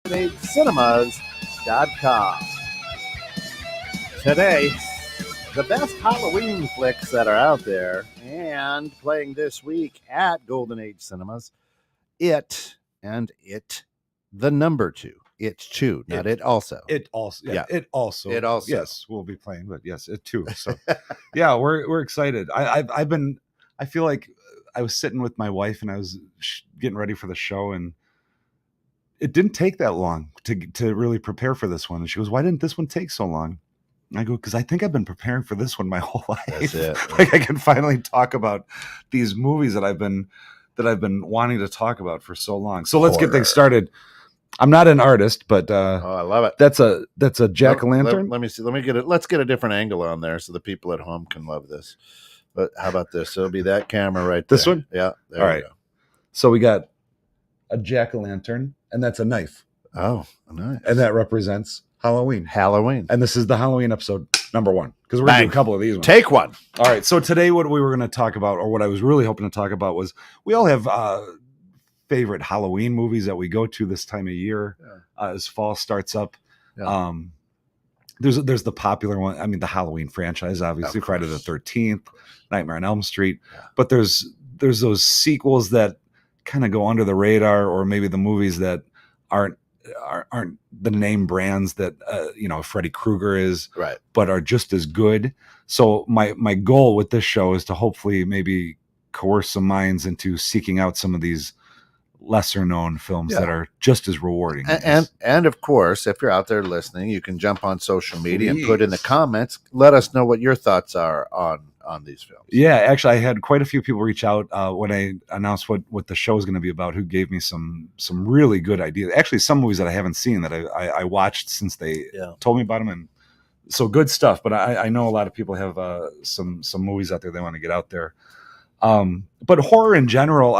cinemas.com. Today, the best Halloween flicks that are out there, and playing this week at Golden Age Cinemas, It the number 2. It's 2, not it also. It also. Yeah. It also. It also. Yes, we'll be playing, but yes, it too. So, yeah, we're excited. I feel like I was sitting with my wife and I was getting ready for the show, and it didn't take that long to really prepare for this one. And she goes, "Why didn't this one take so long?" And I go, "Because I think I've been preparing for this one my whole life. That's it. Like I can finally talk about these movies that I've been wanting to talk about for so long." So let's get things started. I'm not an artist, but I love it. That's a jack-o'-lantern. Let me see. Let me get it. Let's get a different angle on there so the people at home can love this. But how about this? It'll be that camera right there. This one? Yeah. All right. Go. So we got a jack-o'-lantern, and that's a knife. Oh, nice. And that represents Halloween. And this is the Halloween episode number 1, because we're going to do a couple of these ones. Take one. All right. So today what we were going to talk about, or what I was really hoping to talk about, was we all have favorite Halloween movies that we go to this time of year as fall starts up. Yeah. There's the popular one. I mean, the Halloween franchise, obviously, Friday the 13th, Nightmare on Elm Street. Yeah. But there's those sequels that kind of go under the radar, or maybe the movies that aren't the name brands that Freddy Krueger is, right, but are just as good. So my goal with this show is to hopefully maybe coerce some minds into seeking out some of these lesser known films that are just as rewarding. And of course, if you're out there listening, you can jump on social media and put in the comments. Let us know what your thoughts are on these films. Yeah, actually, I had quite a few people reach out when I announced what the show is going to be about, who gave me some really good ideas. Actually, some movies that I haven't seen that I watched since they told me about them, and so good stuff. But I know a lot of people have some movies out there they want to get out there. But horror in general,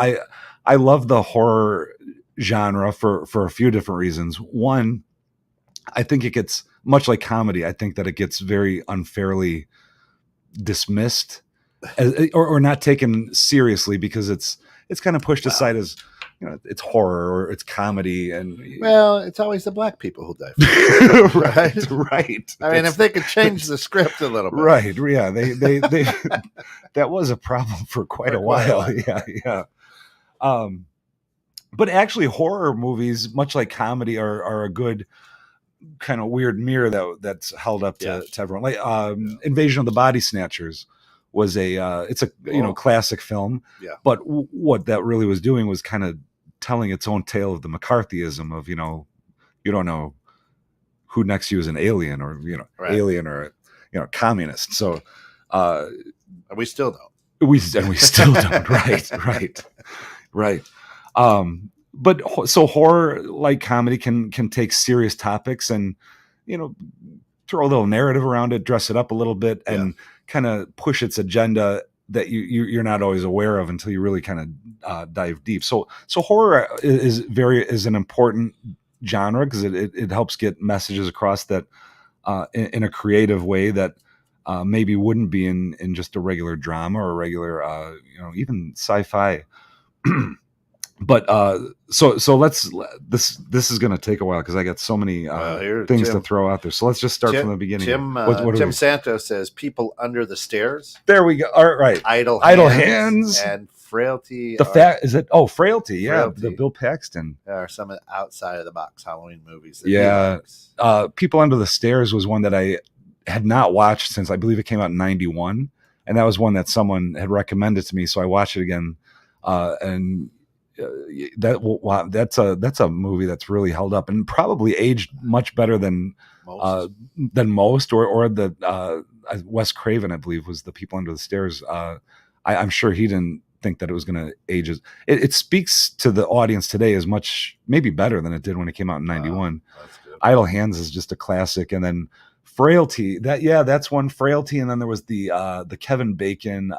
I love the horror genre for a few different reasons. One, I think it gets, much like comedy, I think that it gets very unfairly dismissed or not taken seriously, because it's kind of pushed aside as, it's horror or it's comedy. And well, it's always the black people who die for it. right. I mean, if they could change the script a little bit. Right. Yeah. They that was a problem for quite a while. Yeah. But actually horror movies, much like comedy, are a good kind of weird mirror that's held up to everyone. Like Invasion of the Body Snatchers was it's a classic film. Yeah. But what that really was doing was kind of telling its own tale of the McCarthyism of, you don't know who next to you is an alien or, alien or, communist. So we still don't. We still don't. Right. But so horror, like comedy, can take serious topics and, throw a little narrative around it, dress it up a little bit, and kind of push its agenda that you're not always aware of until you really kind of dive deep. So horror is an important genre, because it helps get messages across that in a creative way that maybe wouldn't be in just a regular drama or a regular even sci-fi. But so this is going to take a while, because I got so many things to throw out there. So let's just start from the beginning. Tim Santos says People Under the Stairs. There we go. All right. Idle Hands and Frailty. Is it? Oh, Frailty. Yeah. Frailty. The Bill Paxton. There are some outside of the box Halloween movies. People Under the Stairs was one that I had not watched since, I believe it came out in 91. And that was one that someone had recommended to me. So I watched it again. And that's a movie that's really held up and probably aged much better than most, or the Wes Craven, I believe, was the People Under the Stairs. I'm sure he didn't think that it was going to age as it speaks to the audience today as much, maybe better than it did when it came out in 91. Idle Hands is just a classic. And then Frailty, that's one. Frailty, and then there was the Kevin Bacon,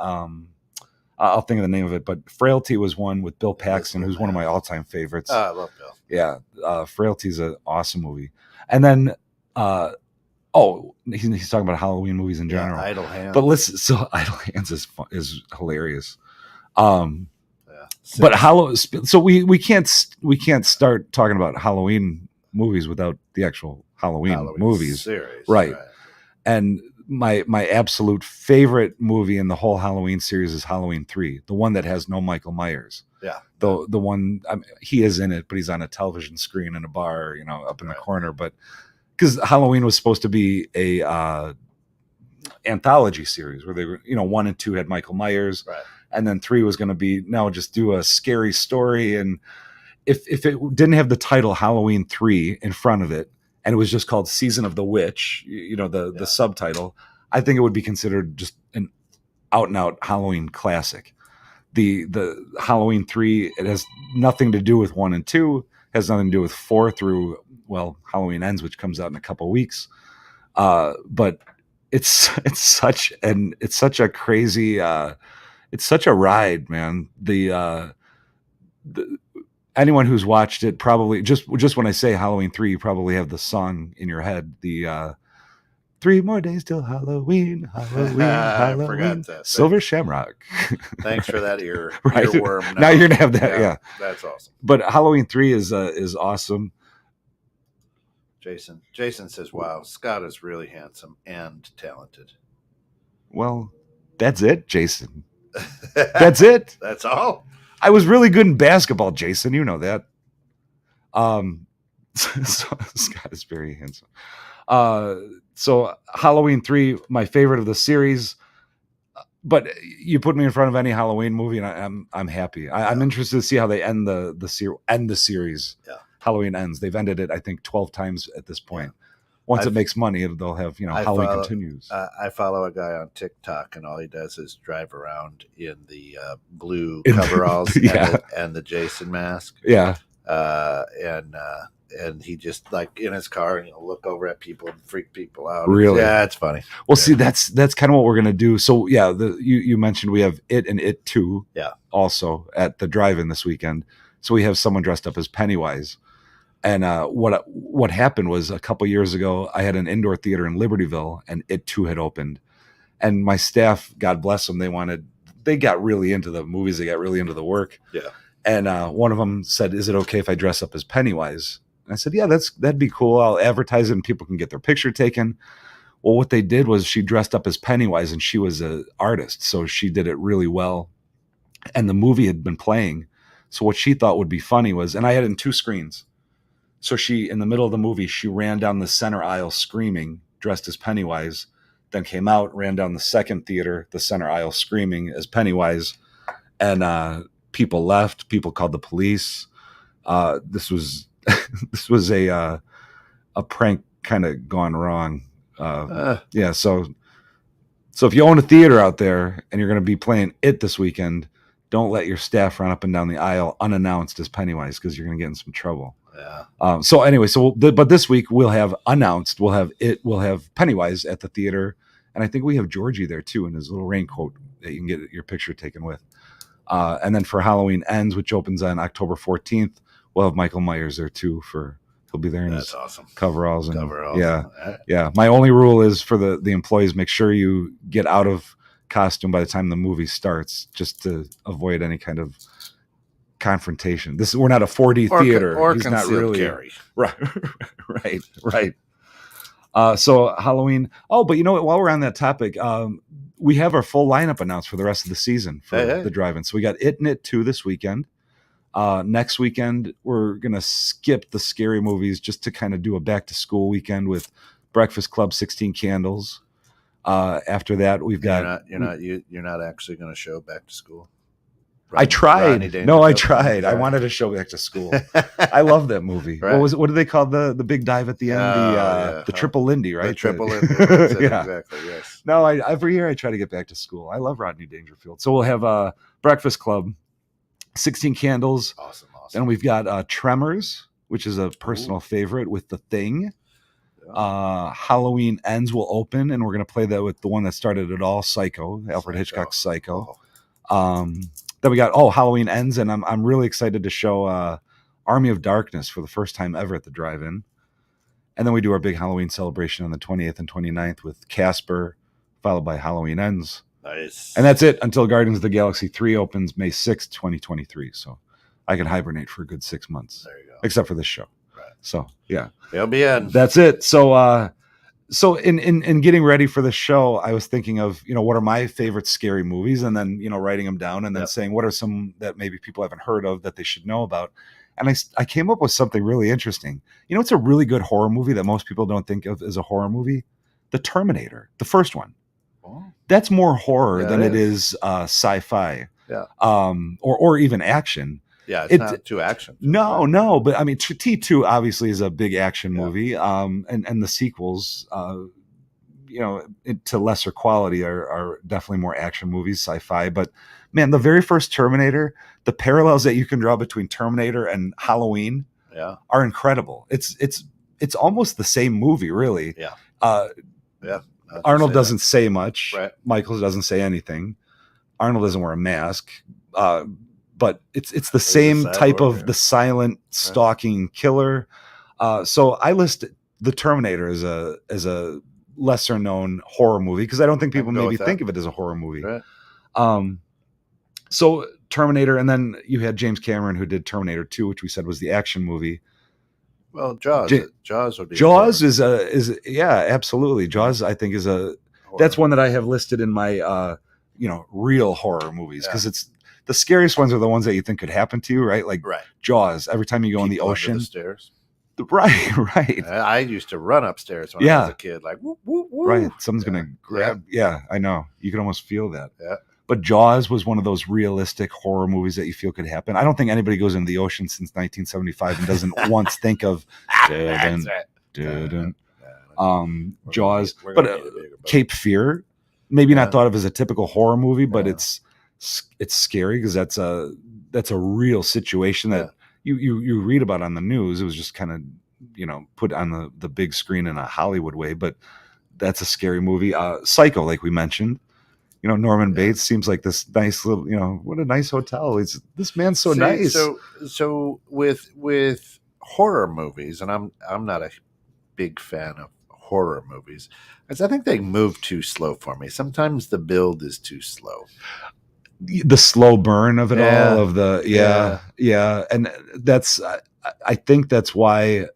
I'll think of the name of it, but Frailty was one with Bill Paxton, who's one of my all-time favorites. I love Bill. Yeah, Frailty's an awesome movie. And then, he's talking about Halloween movies in general. Idle Hands. But so Idle Hands is hilarious. But so we can't start talking about Halloween movies without the actual Halloween movies. series, right? And my absolute favorite movie in the whole Halloween series is Halloween 3, the one that has no Michael Myers. Yeah. The one, he is in it, but he's on a television screen in a bar, up in the corner. But because Halloween was supposed to be a anthology series where they were, 1 and 2 had Michael Myers, and then 3 was going to be just do a scary story. And if it didn't have the title Halloween 3 in front of it, and it was just called Season of the Witch, the subtitle, I think it would be considered just an out and out Halloween classic. The Halloween 3, it has nothing to do with 1 and 2, has nothing to do with 4 through, Halloween Ends, which comes out in a couple weeks. But it's such a crazy, it's such a ride, man. The anyone who's watched it probably just when I say Halloween 3, you probably have the song in your head. The 3 more days till Halloween. Halloween. I forgot that. Silver Shamrock. Thanks for that right. earworm. Now you're gonna have that. Yeah, that's awesome. But Halloween 3 is awesome. Jason says, "Wow, Scott is really handsome and talented." Well, that's it, Jason. That's it. That's all. I was really good in basketball, Jason. You know that. So Scott is very handsome. So Halloween 3, my favorite of the series. But you put me in front of any Halloween movie, and I'm happy. I'm interested to see how they end the series. Yeah. Halloween Ends. They've ended it, I think, 12 times at this point. Once it makes money, they'll have Halloween continues. I follow a guy on TikTok, and all he does is drive around in the blue coveralls and the Jason mask. Yeah. And he just, like, in his car, and look over at people and freak people out. Really? Yeah, it's funny. Well, see, that's kind of what we're gonna do. So yeah, you mentioned we have It and It 2. Yeah. Also at the drive-in this weekend. So we have someone dressed up as Pennywise. And what happened was, a couple years ago, I had an indoor theater in Libertyville, and It 2 had opened. And my staff, God bless them, they got really into the movies. They got really into the work. Yeah. And one of them said, "Is it okay if I dress up as Pennywise?" And I said, "Yeah, that'd be cool. I'll advertise it and people can get their picture taken." Well, what they did was she dressed up as Pennywise, and she was an artist, so she did it really well. And the movie had been playing. So what she thought would be funny was, and I had it in 2 screens. So she, in the middle of the movie, she ran down the center aisle screaming, dressed as Pennywise, then came out, ran down the second theater, the center aisle screaming as Pennywise. And people left. People called the police. This was a prank kind of gone wrong. Yeah. So if you own a theater out there and you're going to be playing It this weekend, don't let your staff run up and down the aisle unannounced as Pennywise, because you're going to get in some trouble. Yeah. So anyway, but this week we'll have Pennywise at the theater, and I think we have Georgie there too in his little raincoat that you can get your picture taken with. And then for Halloween Ends, which opens on October 14th, we'll have Michael Myers there too. He'll be there in his awesome. coveralls. Yeah. Yeah. My only rule is for the employees, make sure you get out of costume by the time the movie starts, just to avoid any kind of confrontation. We're not a 4D theater. Or he's concealed not really carry. Right. So Halloween. Oh, but you know what? While we're on that topic, we have our full lineup announced for the rest of the season for the drive-in. So we got It and It 2 this weekend. Next weekend, we're gonna skip the scary movies just to kind of do a back-to-school weekend with Breakfast Club, 16 Candles. After that, we've got. You're not actually going to show Back to School. I tried. I tried. I wanted to show Back to School. I love that movie. Right. What do they call the big dive at the end? The Triple Lindy, right? The Triple Lindy. Yeah. Exactly. Yes. No, every year I try to get Back to School. I love Rodney Dangerfield. So we'll have Breakfast Club, 16 Candles. Awesome. Then we've got Tremors, which is a personal favorite, with The Thing. Halloween Ends will open, and we're going to play that with the one that started it all, Psycho, Alfred Hitchcock's Psycho. Then we got Halloween Ends, and I'm really excited to show Army of Darkness for the first time ever at the drive-in. And then we do our big Halloween celebration on the 28th and 29th with Casper, followed by Halloween Ends. Nice. And that's it until Guardians of the Galaxy 3 opens May 6th, 2023. So I can hibernate for a good 6 months. There you go. Except for this show. Right. So yeah, He'll be in. that's it. So in getting ready for the show, I was thinking of, what are my favorite scary movies, and then, writing them down, and then saying what are some that maybe people haven't heard of that they should know about. And I came up with something really interesting. It's a really good horror movie that most people don't think of as a horror movie. The Terminator, the first one. Oh. That's more horror than it is sci-fi. Yeah. Or even action. Yeah, it's not too action. No, but I mean, T2 obviously is a big action movie, and the sequels, to lesser quality are definitely more action movies, sci-fi. But man, the very first Terminator, the parallels that you can draw between Terminator and Halloween, are incredible. It's almost the same movie, really. Yeah. Arnold doesn't say much. Right. Michael doesn't say anything. Arnold doesn't wear a mask. But it's the same type of the silent stalking killer. So I list the Terminator as a lesser known horror movie because I don't think people maybe think of it as a horror movie. Right. So Terminator, and then you had James Cameron who did Terminator 2, which we said was the action movie. Well, Jaws. Jaws would be. Jaws is absolutely. Jaws I think is that's one that I have listed in my real horror movies because it's. The scariest ones are the ones that you think could happen to you, right? Like Jaws. Every time you go in the ocean, the stairs. Right. I used to run upstairs when I was a kid, like whoop, whoop, whoop. Right. Someone's gonna grab. Yeah, I know. You can almost feel that. Yeah. But Jaws was one of those realistic horror movies that you feel could happen. I don't think anybody goes into the ocean since 1975 and doesn't once think of Jaws. But Cape Fear, maybe not thought of as a typical horror movie, but it's scary because that's a real situation that you read about on the news. It was just kind of put on the big screen in a Hollywood way, but that's a scary movie. Psycho, like we mentioned, Norman Bates seems like this nice little, what a nice hotel. This man's so nice. So with horror movies, and I'm not a big fan of horror movies, because I think they move too slow for me. Sometimes the build is too slow. The slow burn of it all, of the and that's I think that's why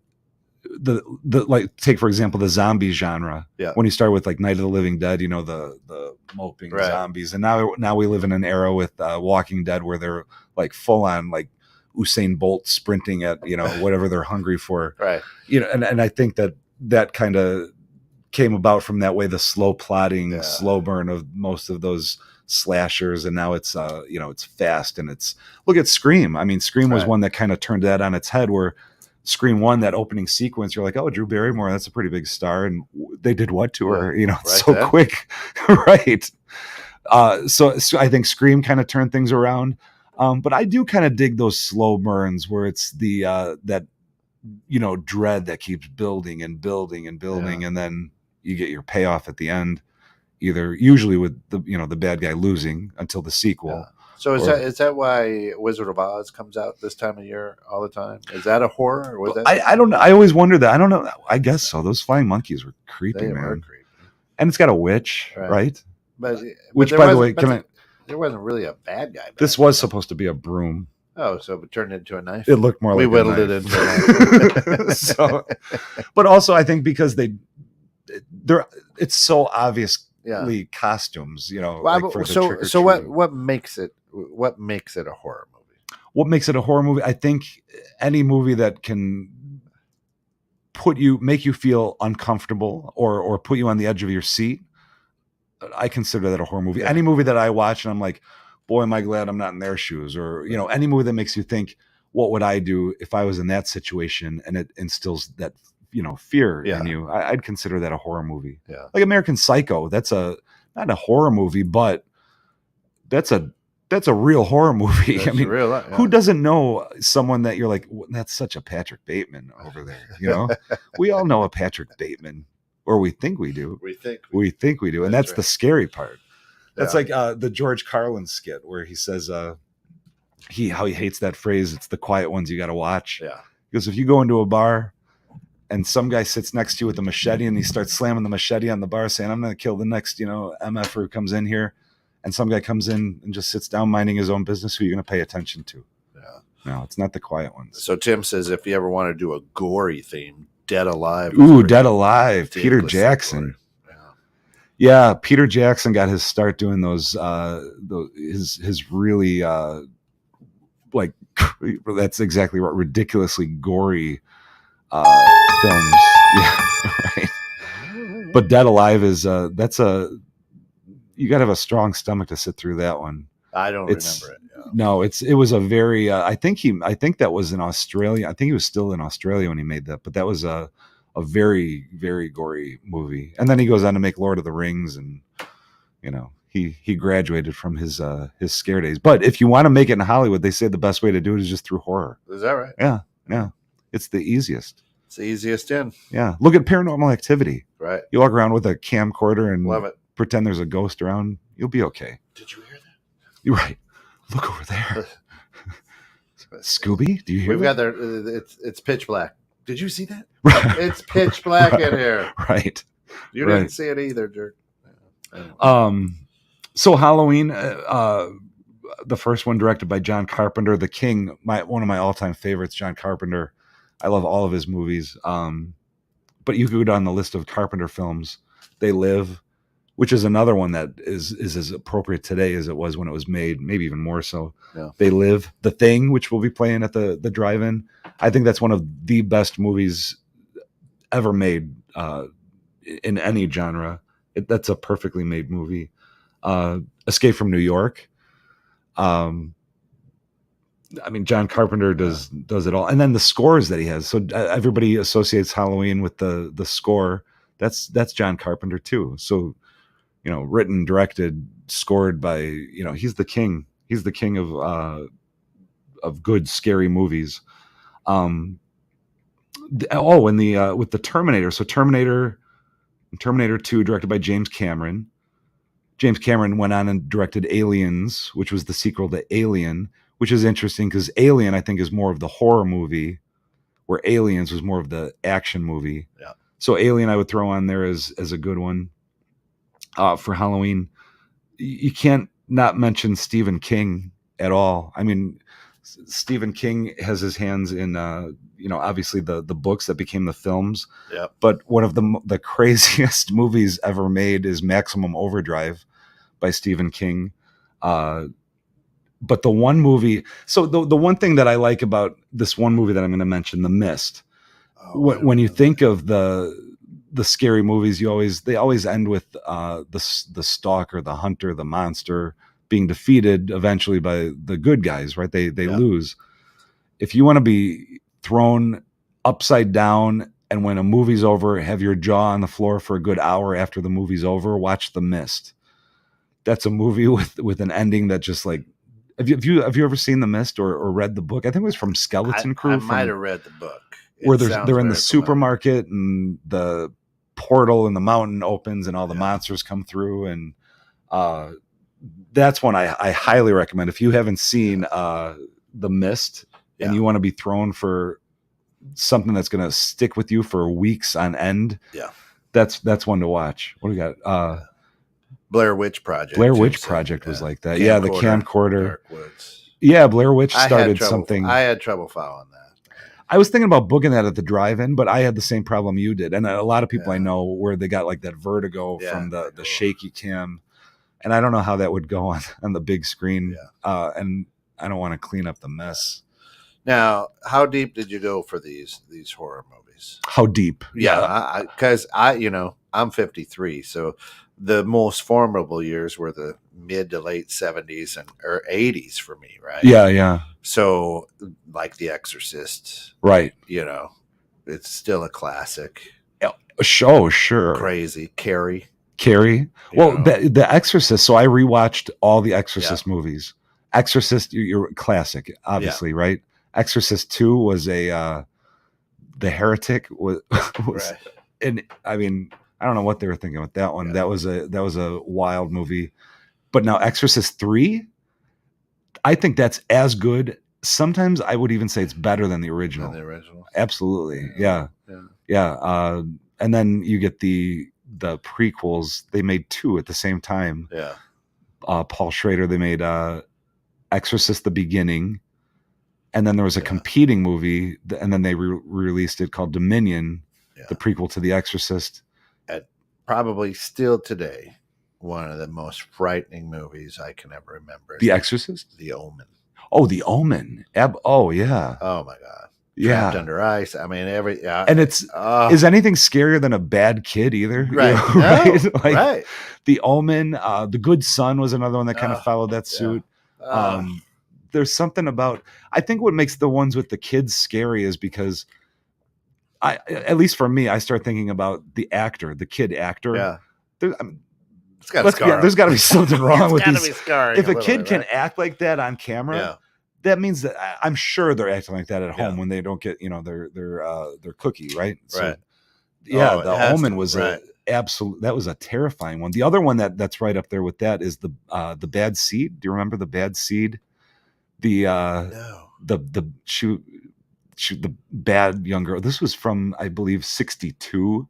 the like, take for example the zombie genre. When you start with like Night of the Living Dead, the moping zombies, and now we live in an era with Walking Dead where they're like full on like Usain Bolt sprinting at whatever they're hungry for, right? And I think that kind of came about from that way, the slow plotting, slow burn of most of those slashers, and now it's it's fast, and look at Scream. I mean, Scream was one that kind of turned that on its head, where Scream 1, that opening sequence, you're like, oh, Drew Barrymore, that's a pretty big star, and they did what to her, so quick. Right. So I think Scream kind of turned things around, but I do kind of dig those slow burns where it's the that dread that keeps building and building and building, and then you get your payoff at the end, usually with the bad guy losing until the sequel. So is that why Wizard of Oz comes out this time of year all the time? Is that a horror? Or was that? I don't know. I always wonder that. I don't know. I guess so. Those flying monkeys were creepy, man. Were creepy. And it's got a witch, right? Which, by the way, there wasn't really a bad guy. This was supposed to be a broom. Oh, so it turned into a knife. It looked more like whittled it into a knife. So, but also I think because it's so obviously costumes, what makes it a horror movie? What makes it a horror movie? I think any movie that can make you feel uncomfortable or put you on the edge of your seat, I consider that a horror movie. Any movie that I watch and I'm like, boy, am I glad I'm not in their shoes, or any movie that makes you think, what would I do if I was in that situation, and it instills that fear in you, I'd consider that a horror movie. Like American Psycho, that's not a horror movie, but that's a real horror movie. I mean, who doesn't know someone that you're like, that's such a Patrick Bateman over there? We all know a Patrick Bateman, or we think we do. We think we do, and that's the scary part. That's like the George Carlin skit where he says how he hates that phrase. It's the quiet ones you got to watch. Because if you go into a bar and some guy sits next to you with a machete and he starts slamming the machete on the bar saying, I'm going to kill the next, MF who comes in here, and some guy comes in and just sits down minding his own business, who you're going to pay attention to. No, it's not the quiet ones. So Tim says if you ever want to do a gory theme, Dead Alive. Ooh, Dead Alive, Peter Jackson. Yeah, Peter Jackson got his start doing those his really like that's exactly right, ridiculously gory films. Yeah, right. But Dead Alive is that's you got to have a strong stomach to sit through that one. I don't remember it. Yeah. No, it was a very I think that was in Australia. I think he was still in Australia when he made that, but that was a very, very gory movie. And then he goes on to make Lord of the Rings, and he graduated from his scare days. But if you want to make it in Hollywood, they say the best way to do it is just through horror. Is that right? Yeah. It's the easiest. It's the easiest in. Yeah. Look at Paranormal Activity. Right. You walk around with a camcorder and love it. Pretend there's a ghost around. You'll be okay. Did you hear that? You're right. Look over there. Scooby, do you hear? We've got there. It's pitch black. Did you see that? It's pitch black in here. Right. You didn't see it either, jerk. So Halloween, the first one directed by John Carpenter, The King, one of my all-time favorites, John Carpenter. I love all of his movies. But you go down the list of Carpenter films. They Live, which is another one that is as appropriate today as it was when it was made, maybe even more so. Yeah. They Live, The Thing, which we'll be playing at the drive-in. I think that's one of the best movies ever made in any genre. That's a perfectly made movie. Escape from New York. I mean, John Carpenter does it all, and then the scores that he has. So everybody associates Halloween with the score. That's John Carpenter too. So written, directed, scored by he's the king. He's the king of good scary movies. And with the Terminator. So Terminator 2, directed by James Cameron. James Cameron went on and directed Aliens, which was the sequel to Alien, which is interesting because Alien, I think, is more of the horror movie, where Aliens was more of the action movie. Yeah. So Alien I would throw on there as a good one for Halloween. You can't not mention Stephen King at all. I mean, Stephen King has his hands in, obviously the books that became the films. Yeah. But one of the craziest movies ever made is Maximum Overdrive by Stephen King. But the one movie, so the one thing that I like about this one movie that I'm going to mention, The Mist, when you think of the scary movies, they always end with the stalker, the hunter, the monster being defeated eventually by the good guys, right? They lose. If you want to be thrown upside down and when a movie's over, have your jaw on the floor for a good hour after the movie's over, watch The Mist. That's a movie with an ending that just like, have you ever seen The Mist or read the book? I think it was from Skeleton Crew. I might have read the book. Where they're in the supermarket and the portal in the mountain opens and all the monsters come through, and that's one I highly recommend. If you haven't seen The Mist and you want to be thrown for something that's going to stick with you for weeks on end, that's one to watch. What do we got? Blair Witch Project. Blair Witch Project was like that. The camcorder. Dark Woods. Yeah, Blair Witch started something. I had trouble following that. I was thinking about booking that at the drive-in, but I had the same problem you did. And a lot of people I know where they got like that vertigo from the shaky cam. And I don't know how that would go on the big screen. And I don't want to clean up the mess. Now, how deep did you go for these horror movies? How deep? Yeah, because I'm 53, so the most formidable years were the mid to late 70s or 80s for me, right? Yeah. So, like The Exorcist, right? It's still a classic. Oh, sure. Crazy. Carrie. Well, the Exorcist. So I rewatched all the Exorcist movies. Exorcist, you're classic, obviously, right? Exorcist 2 was the Heretic was right. And I mean, I don't know what they were thinking with that one. That was a wild movie. But now Exorcist 3, I think that's as good. Sometimes I would even say it's better than the original. Absolutely. Yeah. And then you get the prequels. They made 2 at the same time. Yeah. Paul Schrader, they made Exorcist the Beginning, And then there was a Yeah. competing movie, and then they released it called Dominion, the prequel to The Exorcist. Probably still today, one of the most frightening movies I can ever remember. The Exorcist? The Omen. Oh, The Omen. Oh, yeah. Oh, my God. Yeah. Trapped Under Ice. I mean, and it's is anything scarier than a bad kid either? Right. You know, right? No, Like right. The Omen, The Good Son was another one that kind of followed that suit. There's something about, I think what makes the ones with the kids scary is because at least for me, I start thinking about the kid actor. Yeah. There's got to be something wrong with these. If a kid can right? act like that on camera, that means that I'm sure they're acting like that at home when they don't get, their cookie, right? So, right. Yeah, The Omen was that was a terrifying one. The other one that's right up there with that is the Bad Seed. Do you remember The Bad Seed? No. The bad young girl. This was from, I believe, 1962.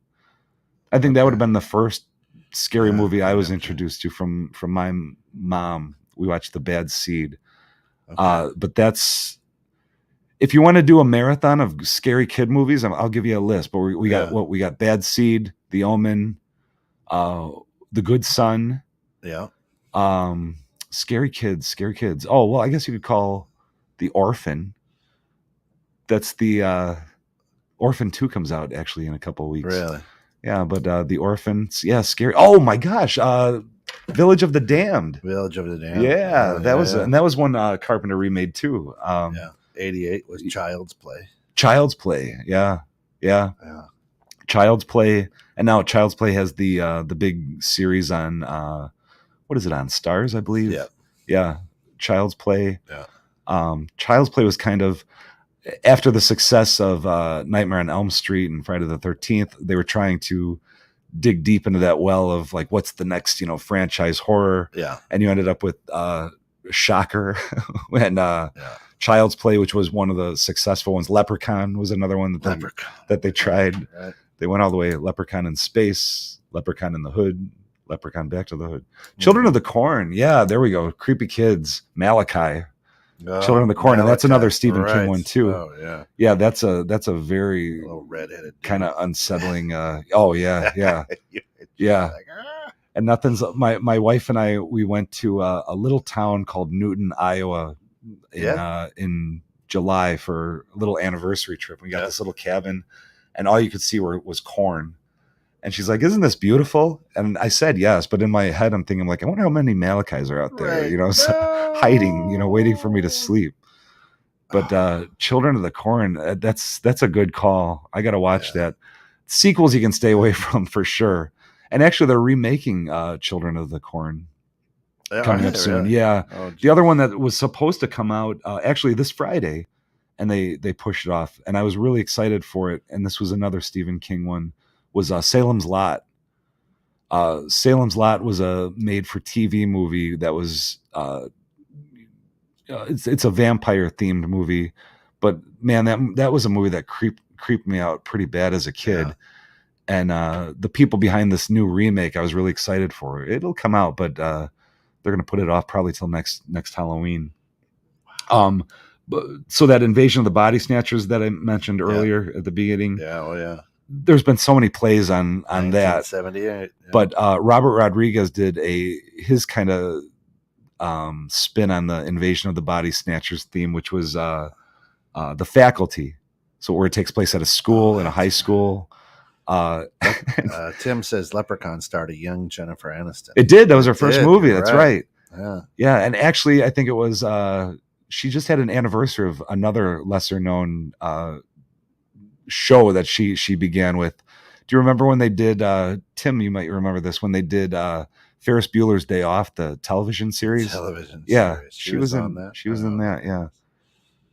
I think that would have been the first scary movie I was introduced to from my mom. We watched The Bad Seed. But that's, if you want to do a marathon of scary kid movies, I'll give you a list. But we got Bad Seed, The Omen, The Good Son. Yeah. Scary kids. Oh, well, I guess you could call The Orphan. That's the Orphan 2 comes out actually in a couple of weeks. Really? Yeah, but The Orphans, scary. Oh my gosh, Village of the Damned. Village of the Damned. Yeah, that was one Carpenter remade too. 88 was Child's Play. Child's Play, yeah. Child's Play, and now Child's Play has the big series on what is it, on Stars, I believe. Yeah. Child's Play. Yeah. Child's Play was kind of after the success of Nightmare on Elm Street and Friday the 13th. They were trying to dig deep into that well of like, what's the next, franchise horror? Yeah. And you ended up with Shocker and Child's Play, which was one of the successful ones. Leprechaun was another one that they tried. Right. They went all the way. Leprechaun in Space, Leprechaun in the Hood, Leprechaun Back to the Hood. Children of the Corn. Yeah, there we go. Creepy Kids. Malachi. Children of the Corn, and that's another Stephen King one too. Oh yeah, yeah. That's a very redheaded kind of unsettling. Yeah. Like, and nothing's. My wife and I, we went to a little town called Newton, Iowa, in July for a little anniversary trip. We got this little cabin, and all you could see was corn. And she's like, "Isn't this beautiful?" And I said yes, but in my head, I'm thinking like, I wonder how many Malachis are out there, hiding, waiting for me to sleep. But Children of the Corn, that's a good call. I got to watch that. Sequels you can stay away from for sure. And actually, they're remaking Children of the Corn coming up soon. Really? Yeah, the other one that was supposed to come out actually this Friday, and they pushed it off. And I was really excited for it. And this was another Stephen King one. Was Salem's Lot. Salem's Lot was a made-for-TV movie that was it's a vampire-themed movie, but man, that was a movie that creeped me out pretty bad as a kid. Yeah. And the people behind this new remake, I was really excited for. It'll come out, but they're going to put it off probably till next Halloween. So that Invasion of the Body Snatchers that I mentioned earlier at the beginning. There's been so many plays on that. 78. But Robert Rodriguez did his kind of spin on the Invasion of the Body Snatchers theme, which was The Faculty. So where it takes place at a school, in a high school. Tim says Leprechaun starred a young Jennifer Aniston. It did. That was her first movie. That's right. Yeah. And actually, I think it was she just had an anniversary of another lesser known show that she began with. Do you remember when they did Tim, you might remember this, when they did Ferris Bueller's Day Off, the television series? She was in that. She was in that.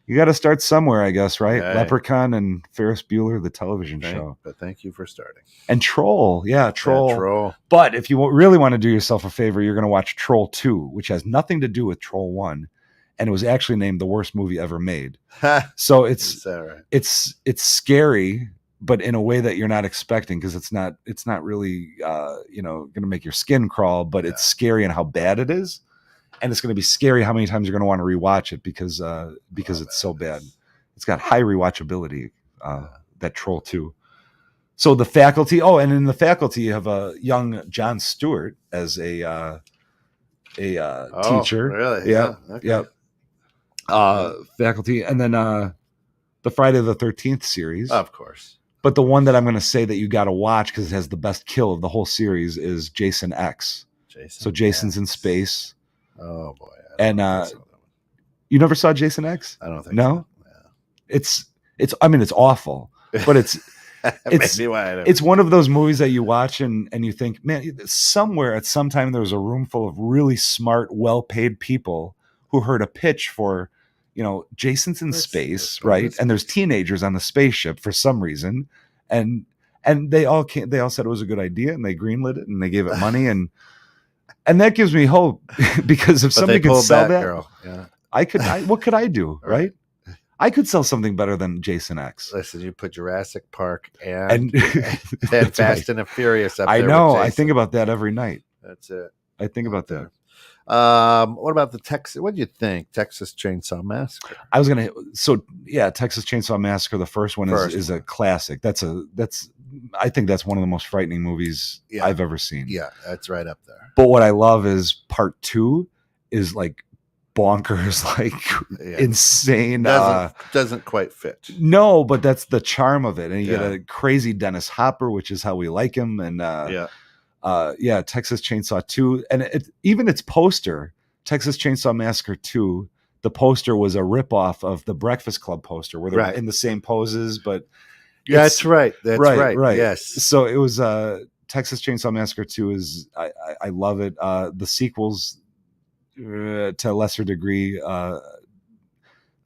You got to start somewhere, I guess, right? Leprechaun and Ferris Bueller, the television show. But thank you for starting. And Troll. Troll. But if you really want to do yourself a favor, you're going to watch Troll 2, which has nothing to do with Troll 1. And it was actually named the worst movie ever made. So it's scary, but in a way that you're not expecting, because it's not really going to make your skin crawl, but it's scary in how bad it is. and it's going to be scary how many times you're going to want to rewatch it because it's so bad. It's got high rewatchability. That Troll 2. So The Faculty. Oh, and in The Faculty, you have a young Jon Stewart as a teacher. Really? Yep. Yeah. Okay. Yep. Faculty, and then the Friday the 13th series. Of course. But the one that I'm going to say that you got to watch because it has the best kill of the whole series is Jason X. So Jason's in space. Oh boy! And you never saw Jason X? I don't think no. So. Yeah. It's. I mean, it's awful, but it's one of those movies that you watch and you think, man, somewhere at some time there was a room full of really smart, well-paid people who heard a pitch for, Jason's in space, right? And there's teenagers on the spaceship for some reason, and they all said it was a good idea, and they greenlit it, and they gave it money, and that gives me hope because if somebody could sell that, girl. Yeah. what could I do, right? I could sell something better than Jason X. Listen, you put Jurassic Park and Fast right. and the Furious up there. I know. I think about that every night. That's it. I think about that. What about the Texas? What do you think? Texas Chainsaw Massacre. Texas Chainsaw Massacre. The first one is a classic. I think that's one of the most frightening movies I've ever seen. Yeah, that's right up there. But what I love is part 2 is like bonkers, like insane. Doesn't quite fit. No, but that's the charm of it. And you get a crazy Dennis Hopper, which is how we like him. And Texas Chainsaw 2, and even its poster, Texas Chainsaw Massacre 2, the poster was a ripoff of the Breakfast Club poster where they're in the same poses, but that's right. That's right. Yes. So it was Texas Chainsaw Massacre 2 is I love it. The sequels to a lesser degree,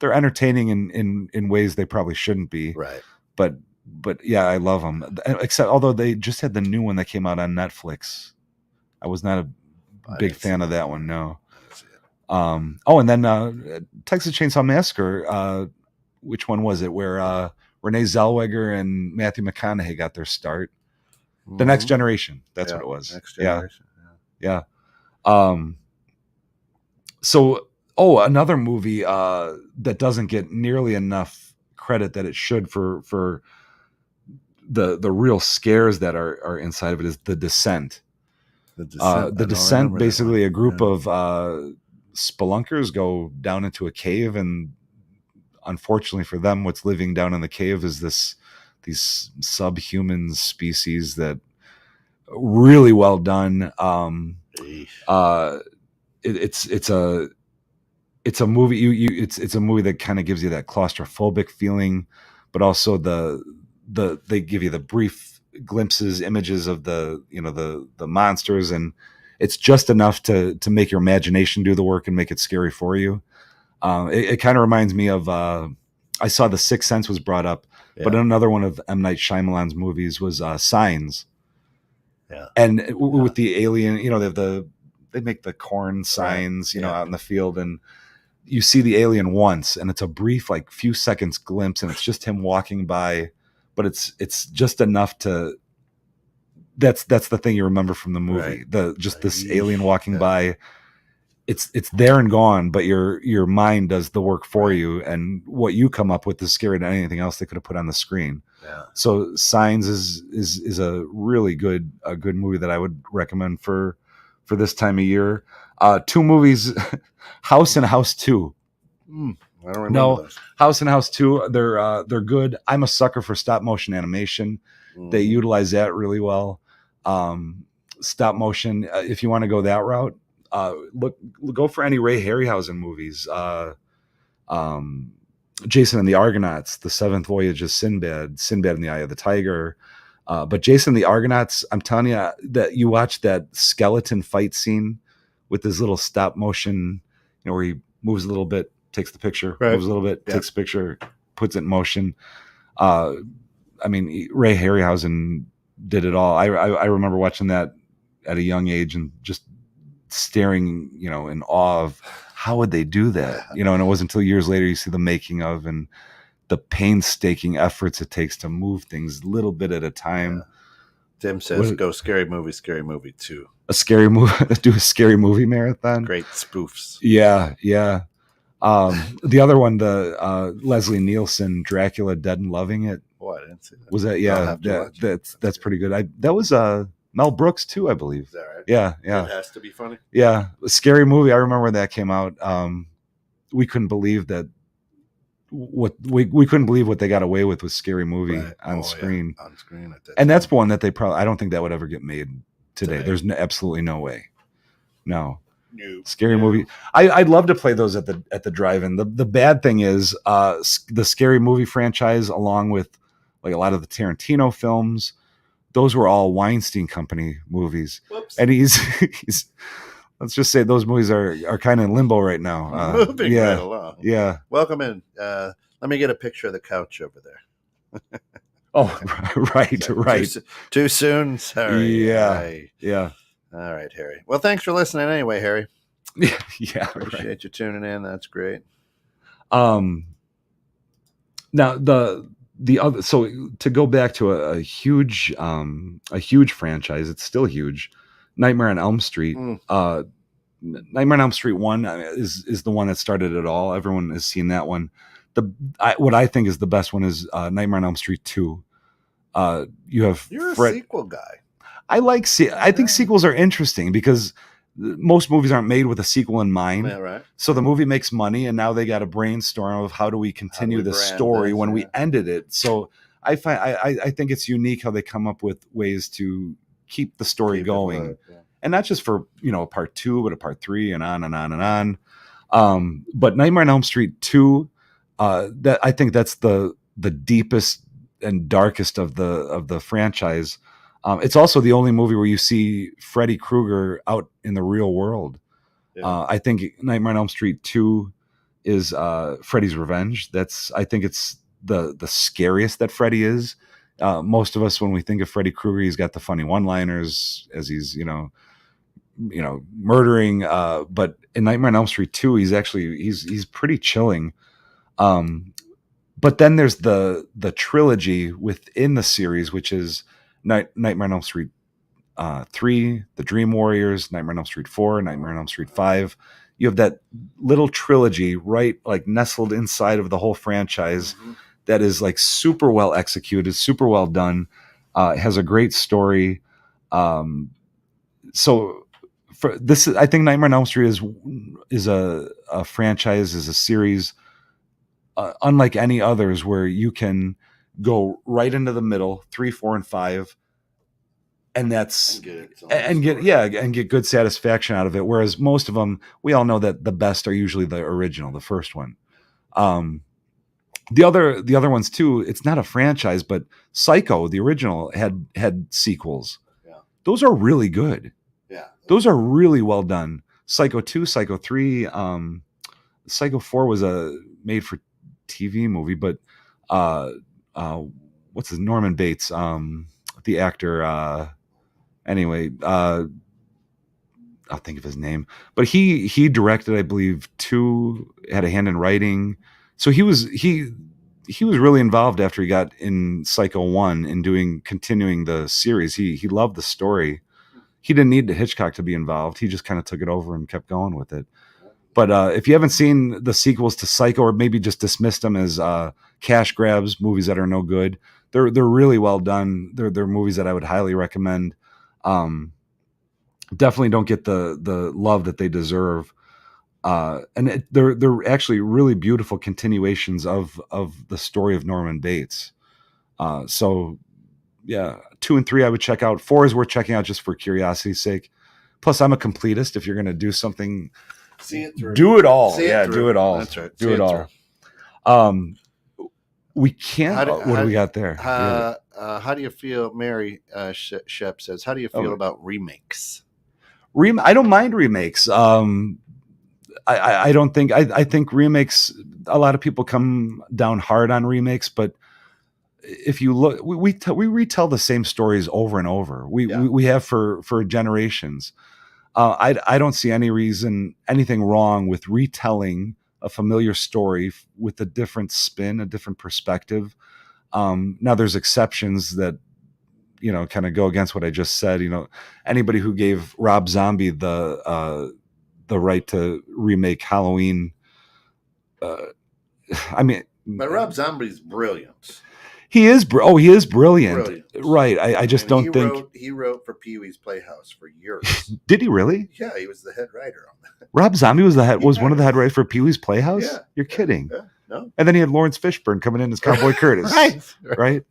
they're entertaining in ways they probably shouldn't be. Right. But yeah, I love them. Except although they just had the new one that came out on Netflix, I was not a big fan of that one. No. And then Texas Chainsaw Massacre. Which one was it? Where Renee Zellweger and Matthew McConaughey got their start. The Next Generation. That's what it was. Next Generation. Yeah. So, another movie that doesn't get nearly enough credit that it should for the real scares that are inside of it is The Descent. The Descent, basically a group of spelunkers go down into a cave, and unfortunately for them, what's living down in the cave is these subhuman species that really well done. It's a movie. It's a movie that kind of gives you that claustrophobic feeling, but also they give you the brief glimpses, images of the monsters, and it's just enough to make your imagination do the work and make it scary for you. It kind of reminds me of I saw The Sixth Sense was brought up, but another one of M. Night Shyamalan's movies was Signs. Yeah, and with the alien, they make the corn signs, out in the field, and you see the alien once, and it's a brief, like few seconds glimpse, and it's just him walking by, but it's just enough to. That's the thing you remember from the movie. Right. This alien walking by. It's there and gone, but your mind does the work for you, and what you come up with is scarier than anything else they could have put on the screen. Yeah. So Signs is a really good movie that I would recommend for this time of year. 2 movies, House and House 2. I don't remember those. House and House 2, they're good. I'm a sucker for stop motion animation. They utilize that really well. Stop motion, if you want to go that route, go for any Ray Harryhausen movies. Jason and the Argonauts, The Seventh Voyage of Sinbad and the Eye of the Tiger. But Jason and the Argonauts, I'm telling you that you watch that skeleton fight scene with this little stop motion, where he moves a little bit, takes the picture, moves a little bit, takes the picture, puts it in motion. I mean, Ray Harryhausen did it all. I remember watching that at a young age and just staring, in awe of how would they do that? And it wasn't until years later you see the making of and the painstaking efforts it takes to move things a little bit at a time. Tim says, "Go Scary Movie 2." A scary movie. Do a scary movie marathon. Great spoofs. Yeah. The other one, the Leslie Nielsen Dracula Dead and Loving It. Oh, I didn't see that. Was that? Yeah, that's pretty good. That was Mel Brooks too, I believe. Is that right? Yeah. It has to be funny. Yeah, a scary movie. I remember when that came out. We couldn't believe that. We couldn't believe what they got away with Scary Movie on screen. Yeah. On screen, and that's one that they probably. I don't think that would ever get made today. There's absolutely no way. No. Scary Movie. I'd love to play those at the drive-in. The bad thing is the Scary Movie franchise, along with like a lot of the Tarantino films, those were all Weinstein Company movies. Whoops. And he's let's just say those movies are kind of in limbo right now. Moving right along. Yeah. Welcome in. Let me get a picture of the couch over there. Oh, right. Too soon? Sorry. Yeah. All right, Harry. Well, thanks for listening anyway, Harry. Yeah. Appreciate you tuning in. That's great. Now the other, so to go back to a huge franchise, it's still huge. Nightmare on Elm Street. Nightmare on Elm Street 1 is the one that started it all. Everyone has seen that one. What I think is the best one is Nightmare on Elm Street 2. You're a sequel guy. I think sequels are interesting because most movies aren't made with a sequel in mind. Yeah, right. So the movie makes money, and now they got a brainstorm of how do we continue the story when we ended it. So I think it's unique how they come up with ways to keep the story going, and not just for a part 2, but a part 3, and on and on and on. But Nightmare on Elm Street 2, that I think that's the deepest and darkest of the franchise. It's also the only movie where you see Freddy Krueger out in the real world. Yeah. I think Nightmare on Elm Street 2 is Freddy's Revenge. I think it's the scariest that Freddy is. Most of us, when we think of Freddy Krueger, he's got the funny one-liners as he's murdering. But in Nightmare on Elm Street 2, he's pretty chilling. But then there's the trilogy within the series, which is Nightmare on Elm Street 3, The Dream Warriors, Nightmare on Elm Street 4, Nightmare on Elm Street 5. You have that little trilogy right like nestled inside of the whole franchise that is like super well executed, super well done. It has a great story. So for this, I think Nightmare on Elm Street is a franchise, is a series unlike any others, where you can go right into the middle, 3, 4, and 5, and get good satisfaction out of it. Whereas most of them, we all know that the best are usually the original, the first one. The other ones too. It's not a franchise, but Psycho, the original, had sequels. Yeah, those are really good. Yeah, those are really well done. Psycho 2, Psycho 3, Psycho 4 was a made for TV movie, but what's his Norman Bates, the actor. Anyway, I'll think of his name. But he directed, I believe, 2, had a hand in writing. So he was really involved after he got in Psycho 1 in continuing the series. He loved the story. He didn't need Hitchcock to be involved. He just kind of took it over and kept going with it. But if you haven't seen the sequels to Psycho, or maybe just dismissed them as cash grabs, movies that are no good, they're really well done. They're movies that I would highly recommend. Definitely don't get the love that they deserve. And they're actually really beautiful continuations of the story of Norman Bates. So yeah, 2 and 3 I would check out. 4 is worth checking out just for curiosity's sake. Plus, I'm a completist. If you're going to do something, see it through. Do it all. Do it all. That's right. Do it all. We can't. What do we got there? How do you feel? Mary Shep says, how do you feel about remakes? I don't mind remakes. I don't think. I think remakes. A lot of people come down hard on remakes, but if you look, we retell the same stories over and over. We have for generations. I don't see anything wrong with retelling a familiar story with a different spin, a different perspective. Now there's exceptions that, kind of go against what I just said. Anybody who gave Rob Zombie the right to remake Halloween, I mean, but Rob Zombie's brilliant. He is brilliant. Right. I just don't think he wrote for Pee-wee's Playhouse for years. Did he really? Yeah, he was the head writer on that. Rob Zombie was one of the head writers for Pee-wee's Playhouse? Yeah. You're kidding. Yeah. No. And then he had Lawrence Fishburne coming in as Cowboy Curtis. Right.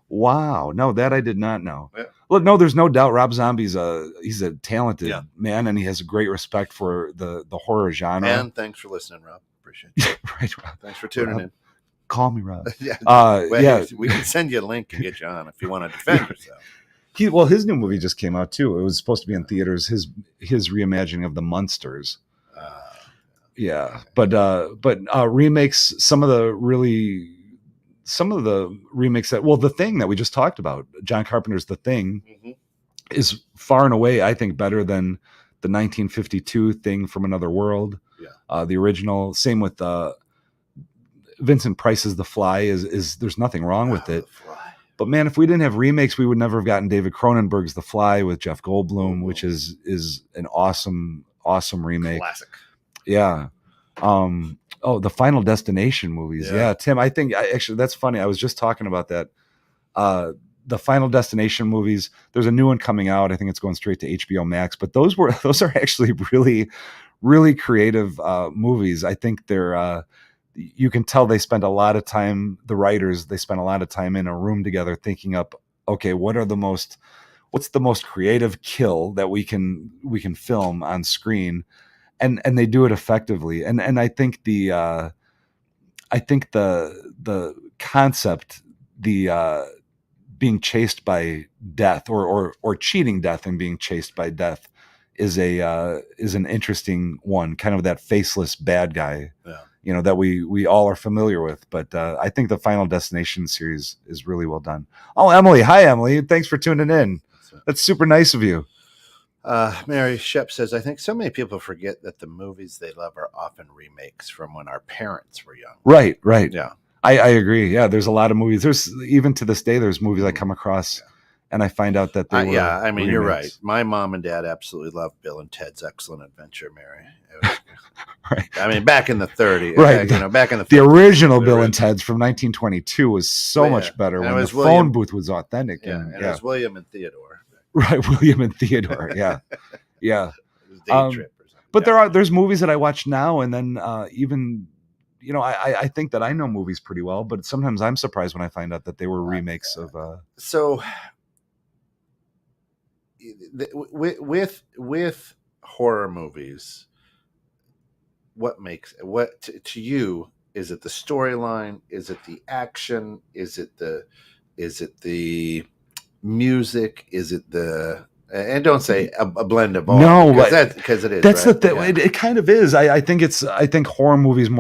Wow. No, that I did not know. Yeah. Look, no, there's no doubt Rob Zombie's he's a talented man, and he has a great respect for the horror genre. And thanks for listening, Rob. Appreciate it. Right, Rob. Thanks for tuning in. Call me, Rob. We can send you a link and get you on if you want to defend yourself. His new movie just came out too. It was supposed to be in theaters. His reimagining of the Munsters. But remakes, some of the remakes The Thing that we just talked about, John Carpenter's The Thing, is far and away, I think, better than the 1952 Thing from Another World. The original. Same with Vincent Price's The Fly is there's nothing wrong with it. But man, if we didn't have remakes, we would never have gotten David Cronenberg's The Fly with Jeff Goldblum, which is an awesome remake. Classic. Yeah. The Final Destination movies. Yeah, Tim, I think actually that's funny. I was just talking about that. The Final Destination movies, there's a new one coming out. I think it's going straight to HBO Max, but those are actually really, really creative movies. I think they're you can tell they spent a lot of time, the writers, they spent a lot of time in a room together thinking up, okay, what's the most creative kill that we can film on screen, and they do it effectively. And I think the concept, being chased by death or cheating death and being chased by death is an interesting one, kind of that faceless bad guy. That we all are familiar with. But I think the Final Destination series is really well done. Oh, Emily. Hi, Emily. Thanks for tuning in. That's super nice of you. Mary Shep says, I think so many people forget that the movies they love are often remakes from when our parents were young. Right. Yeah. I agree. Yeah, there's a lot of movies. There's even to this day, there's movies I come across and I find out that they were remakes. You're right. My mom and dad absolutely loved Bill and Ted's Excellent Adventure, Mary. Right. Back in the 30s. Right. Back in the 50s. The original Bill and Ted's from 1922 was so much better when the phone booth was authentic. Yeah, and it was William and Theodore. Right, William and Theodore. Yeah. Yeah. It was Day Trip or something. But there's movies that I watch now, and then even I think that I know movies pretty well, but sometimes I'm surprised when I find out that they were remakes of. So, with horror movies, what to you, is it the storyline? Is it the action? Is it the music? Is it the, and don't say a blend of all. No, because it is. That's right? the thing. Yeah. It kind of is. I think horror movies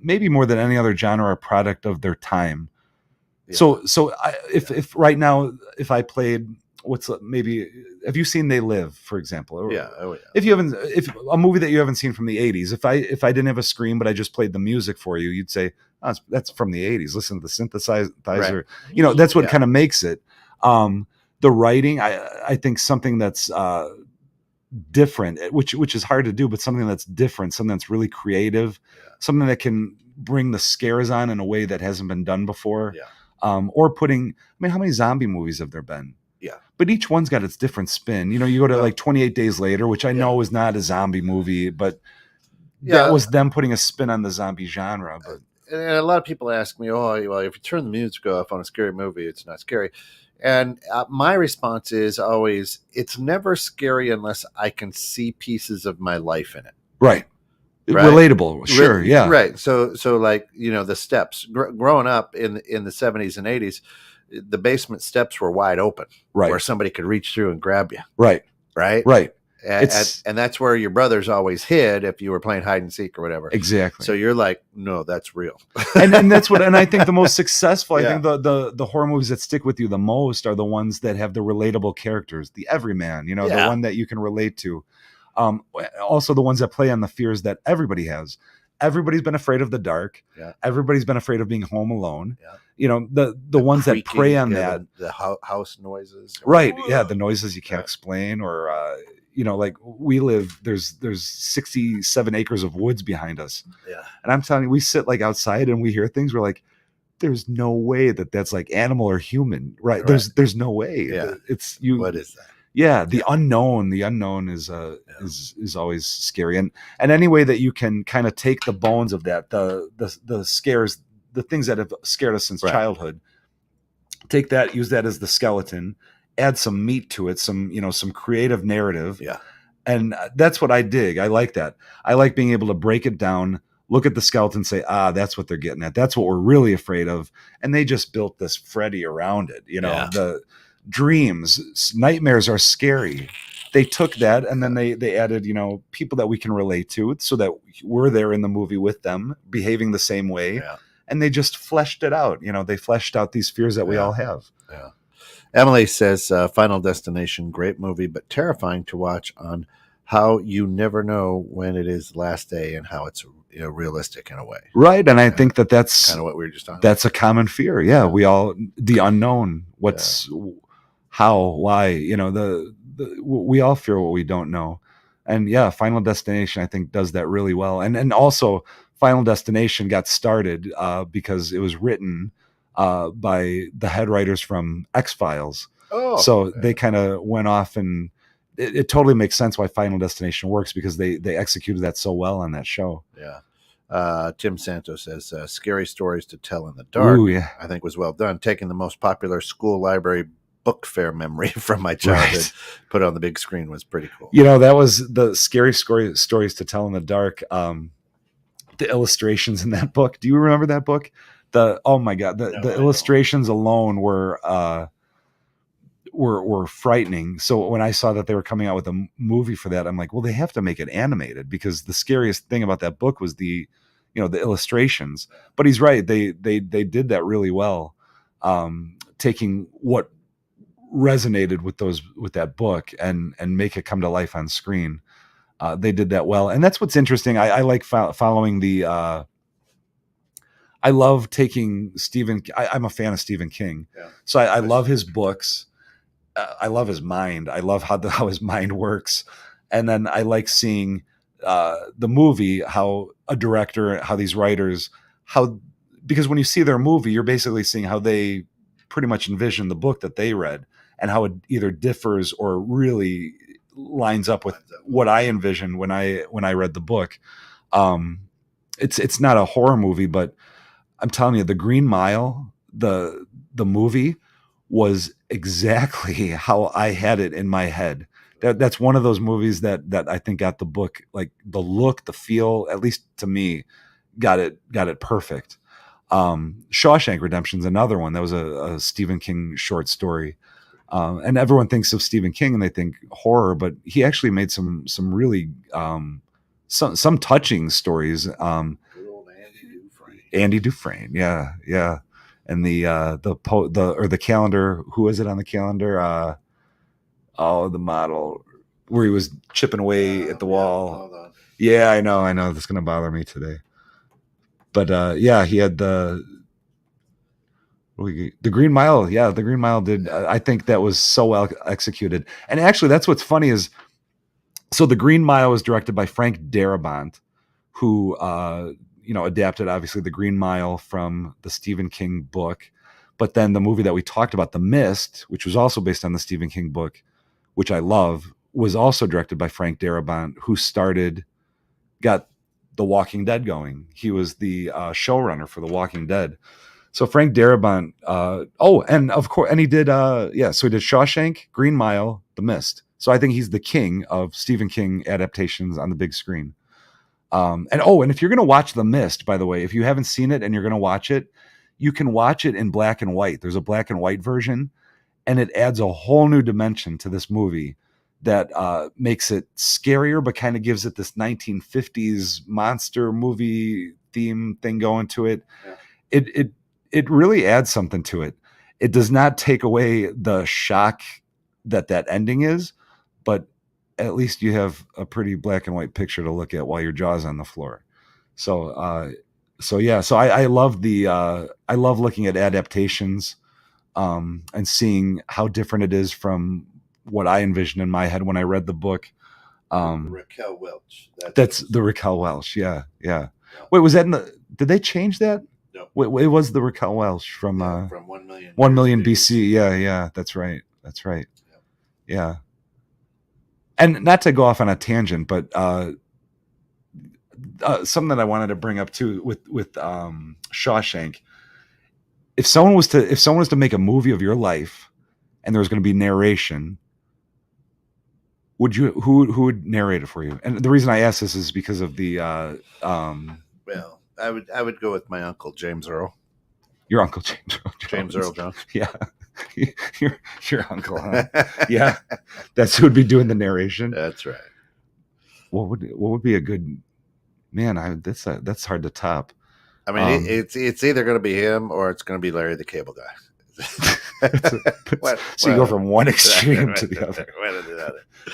maybe more than any other genre are a product of their time. Yeah. So if right now, if I played, have you seen They Live, for example? Yeah. Oh, yeah. If a movie that you haven't seen from the 80s, if I didn't have a screen, but I just played the music for you, you'd say, oh, that's from the 80s. Listen to the synthesizer. Right. That's what kind of makes it. The writing, I think something that's different, which is hard to do, but something that's different, something that's really creative, something that can bring the scares on in a way that hasn't been done before. Yeah. Or how many zombie movies have there been? Yeah. But each one's got its different spin. You go to like 28 Days Later, which I know is not a zombie movie, but that was them putting a spin on the zombie genre. But and a lot of people ask me, oh, well, if you turn the music off on a scary movie, it's not scary. And my response is always, it's never scary unless I can see pieces of my life in it. Right. Relatable. Sure. Yeah. Right. So like, the steps growing up in the 70s and 80s, the basement steps were wide open, right, where somebody could reach through and grab you. Right. And that's where your brothers always hid if you were playing hide and seek or whatever. Exactly. So you're like, no, that's real. and that's what, and I think the most successful, I think the horror movies that stick with you the most are the ones that have the relatable characters, the everyman, the one that you can relate to. Also the ones that play on the fears that everybody has. everybody's been afraid of the dark. Yeah. Everybody's been afraid of being home alone. Yeah. You know, the ones that prey on that. The house noises. Right. Yeah. The noises you can't explain, or, you know, like we live, there's 67 acres of woods behind us. Yeah. And I'm telling you, we sit like outside and we hear things. We're like, there's no way that's like animal or human. Right. There's no way. Yeah. It's you. What is that? Yeah. The unknown is always scary. And any way that you can kind of take the bones of that, the scares, the things that have scared us since childhood, take that, use that as the skeleton, add some meat to it, some creative narrative. Yeah. And that's what I dig. I like that. I like being able to break it down, look at the skeleton, say, that's what they're getting at. That's what we're really afraid of. And they just built this Freddy around it. You know, the dreams, nightmares are scary. They took that and then they added, you know, people that we can relate to so that we're there in the movie with them behaving the same way. Yeah. And they just fleshed it out. You know, they fleshed out these fears that we all have. Yeah. Emily says, Final Destination, great movie, but terrifying to watch on how you never know when it is last day and how it's realistic in a way. Right. And I think that's kind of what we were just talking about. A common fear. Yeah. We all, the unknown, how, why, you know, we all fear what we don't know. And Final Destination, I think, does that really well. And also Final Destination got started because it was written by the head writers from X-Files. So they kind of went off, and it totally makes sense why Final Destination works, because they executed that so well on that show. Yeah. Tim Santos says, scary stories to tell in the dark. Ooh, yeah. I think was well done. Taking the most popular school library book fair memory from my childhood, put on the big screen was pretty cool. You know, that was the scary stories to tell in the dark. The illustrations in that book. Do you remember that book? Oh my God, the illustrations alone were frightening. So when I saw that they were coming out with a movie for that, I'm like, well, they have to make it animated, because the scariest thing about that book was the illustrations. But he's right. They did that really well. Taking what resonated with that book and make it come to life on screen. They did that well. And that's what's interesting. I like following the, I love taking I'm a fan of Stephen King. Yeah. So I love his books. I love his mind. I love how his mind works. And then I like seeing the movie, how a director, how these writers, because when you see their movie, you're basically seeing how they pretty much envision the book that they read, and how it either differs or really lines up with what I envisioned when I read the book. It's not a horror movie, but I'm telling you, The Green Mile, the movie, was exactly how I had it in my head. That's one of those movies that I think got the book, like the look, the feel, at least to me, got it perfect. Shawshank Redemption's another one that was a Stephen King short story. And everyone thinks of Stephen King and they think horror, but he actually made some really some touching stories. Good old Andy Dufresne, yeah. And the calendar. Who is it on the calendar? The model where he was chipping away at the wall. Yeah, I know. That's gonna bother me today. But he had the Green Mile. Yeah, the Green Mile did. I think that was so well executed. And actually, that's what's funny is, so the Green Mile was directed by Frank Darabont, who adapted obviously the Green Mile from the Stephen King book. But then the movie that we talked about, The Mist, which was also based on the Stephen King book, which I love, was also directed by Frank Darabont, who got The Walking Dead going. He was the showrunner for The Walking Dead. So Frank Darabont, and of course, and he did, so he did Shawshank, Green Mile, The Mist. So I think he's the king of Stephen King adaptations on the big screen. And if you're going to watch The Mist, by the way, if you haven't seen it and you're going to watch it, you can watch it in black and white. There's a black and white version, and it adds a whole new dimension to this movie that makes it scarier, but kind of gives it this 1950s monster movie theme thing going to it. Yeah. It really adds something to it. It does not take away the shock that ending is, but at least you have a pretty black and white picture to look at while your jaw's on the floor. So yeah, so I love I love looking at adaptations, and seeing how different it is from what I envisioned in my head when I read the book. Raquel Welch. That's the Raquel Welch. Yeah. Wait, was that did they change that? No. Wait, it was the Raquel Welch from 1 million 1 million BC. Yeah, that's right. Yeah. And not to go off on a tangent, but something that I wanted to bring up too with Shawshank. If someone was to make a movie of your life and there was going to be narration, who would narrate it for you? And the reason I ask this is because of the well, I would go with my uncle James Earl. Your uncle James Earl Jones. James Earl Jones. Yeah. your uncle, huh? Yeah. That's who would be doing the narration. That's right. What would be a good man? That's hard to top. I mean, it's either going to be him or it's going to be Larry the Cable Guy. So you go from one extreme to the other.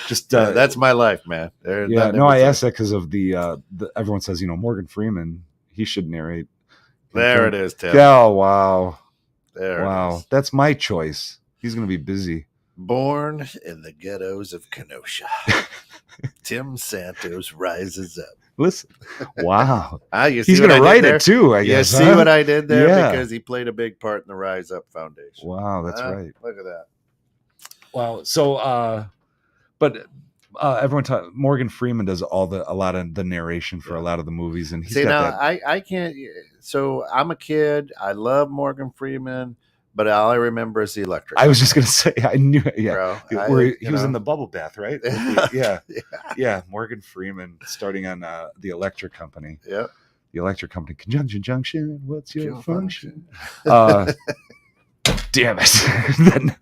Just that's my life, man. I asked that because of the everyone says Morgan Freeman, he should narrate. There it is, Tim. Oh wow, wow, that's my choice. He's going to be busy. Born in the ghettos of Kenosha, Tim Santos rises up. Listen, wow. He's going to write it too, I guess. See what I did there? Yeah. Because he played a big part in the Rise Up Foundation. Wow, that's right. Look at that. Wow. So, but everyone Morgan Freeman does a lot of the narration for a lot of the movies, and he's I can't. So I'm a kid. I love Morgan Freeman. But all I remember is the Electric. I was just going to say, I knew, yeah. Bro, he was in the bubble bath, right? Yeah. Morgan Freeman starting on the Electric Company. Yeah. The Electric Company. Conjunction Junction. What's your function? Damn it.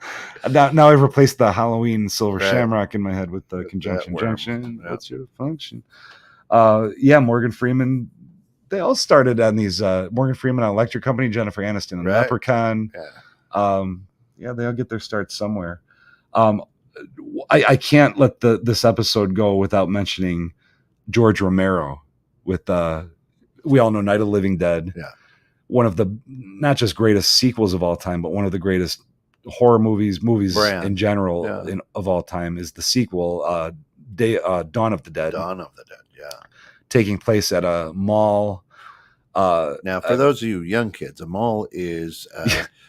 now I've replaced the Halloween Silver Shamrock in my head with the Conjunction Junction. Yep. What's your function? Morgan Freeman. They all started on these Morgan Freeman on Electric Company, Jennifer Aniston and Leprechaun. Yeah. They all get their start somewhere. I can't let this episode go without mentioning George Romero with we all know Night of the Living Dead. Yeah. One of the not just greatest sequels of all time, but one of the greatest horror movies in general of all time is the sequel, Dawn of the Dead. Dawn of the Dead, yeah. Taking place at a mall. Now, for those of you young kids, a mall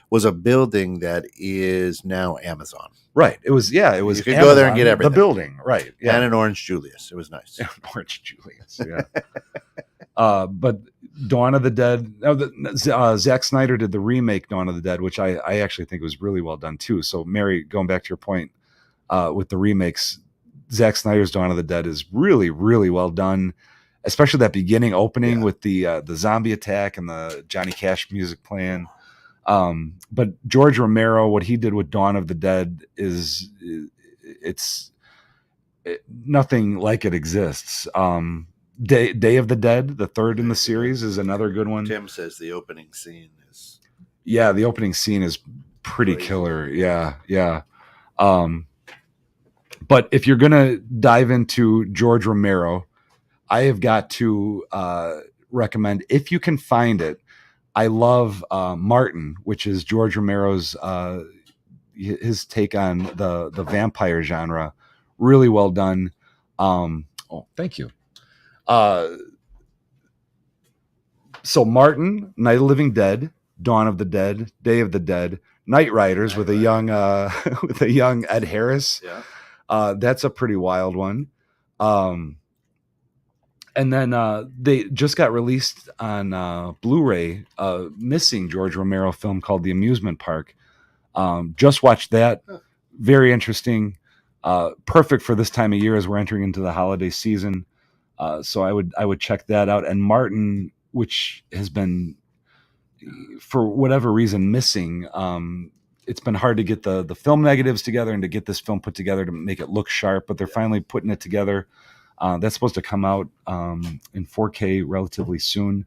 was a building that is now Amazon. Right. It was. You could Amazon, go there and get everything. The building. Right. Yeah. And an Orange Julius. It was nice. An Orange Julius. Yeah. But Dawn of the Dead. Zack Snyder did the remake Dawn of the Dead, which I actually think was really well done too. So, Mary, going back to your point with the remakes, Zack Snyder's Dawn of the Dead is really, really well done. Especially that beginning opening with the zombie attack and the Johnny Cash music playing. But George Romero, what he did with Dawn of the Dead is nothing like it exists. Day of the Dead, the third in the series, is another good one. Tim says the opening scene is. Yeah, the opening scene is pretty killer. Yeah. But if you're gonna dive into George Romero, I have got to recommend, if you can find it, I love Martin, which is George Romero's his take on the vampire genre. Really well done. Thank you. So Martin, Night of the Living Dead, Dawn of the Dead, Day of the Dead, Night Riders with a young Ed Harris. Yeah. That's a pretty wild one. And then they just got released on Blu-ray, missing George Romero film called The Amusement Park. Just watched that. Very interesting. Perfect for this time of year as we're entering into the holiday season. So I would check that out. And Martin, which has been, for whatever reason, missing. It's been hard to get the film negatives together and to get this film put together to make it look sharp, but they're finally putting it together. That's supposed to come out in 4K relatively soon.